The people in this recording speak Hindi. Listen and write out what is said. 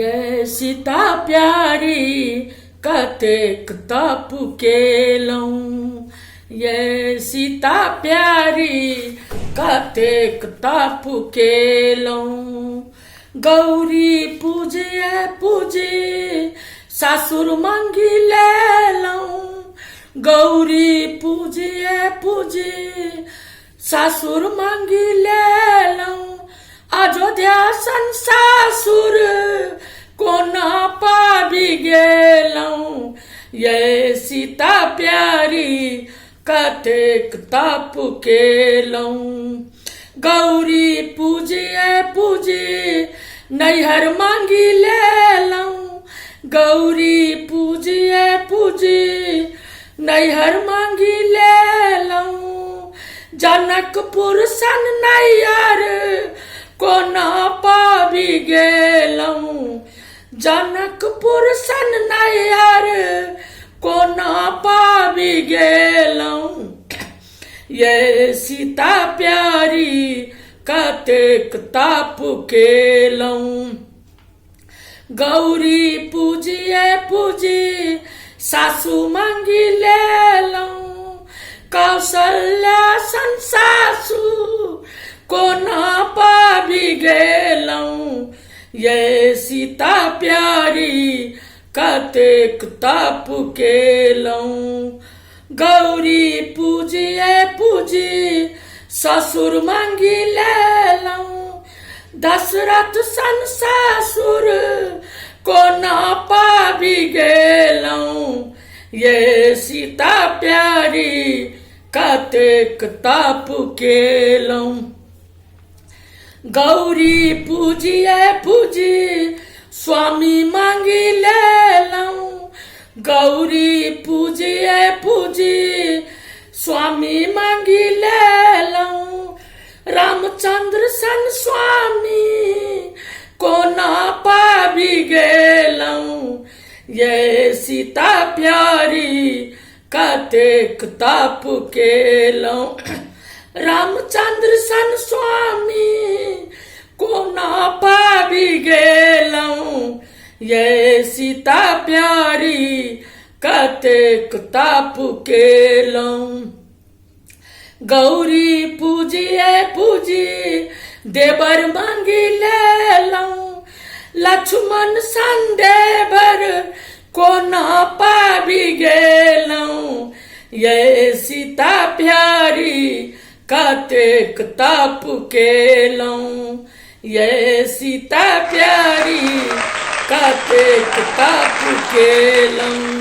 ये सीता प्यारी कतेक तप केलहुँ, ये सीता प्यारी कतेक तप केलहुँ। गौरी पूजिए पूजी सासुर मंगी लेलहुँ, गौरी पूजिए पूजी सासुर मंगी लेलहुँ। अयोध्या सन सासुर कोना पाबि गेलहुँ, ये सीता प्यारी कतेक तप केलहुँ। गौरी पूजिए पूजी नैहर मांगी लेलहुँ, गौरी पूजिए पूजी नैहर मांगी लेलहुँ। जनकपुर सन नैहर कोना पाबि गेलहुँ, जनकपुर सन नैहर कोना पाबि गेलहुँ। ये सीता प्यारी कतेक तप केलहुँ। गौरी पूजिए पूजी सासु मांगी लेलहुँ, कौशल्या सन सासु कोना पाबि गेलहुँ। ये सीता प्यारी कतेक तप केलहुँ। गौरी पूजिए पूजी ससुर मांगी लेलहुँ, दशरथ सन सासुर कोना पाबि गेलहुँ। ये सीता प्यारी कतेक तप केलहुँ। गौरी पूजिए पूजी स्वामी मांगी लेलहुँ, गौरी पूजिए पूजी स्वामी मांगी लेलहुँ। रामचंद्र सन स्वामी कोना पाबि गेलहुँ। ये सीता प्यारी कतेक तप केलहुँ। रामचंद्र सन स्वामी कोना पाबि गेलहुँ। ये सीता प्यारी कतेक तप केलहुँ। गौरी पूजिए पूजी देवर मांगी लेलहुँ, लक्ष्मण सन देवर कोना पाबि गेलहुँ। ये सीता प्यारी कतेक तप केलहुँ। ये सीता प्यारी कतेक तप केलहुँ।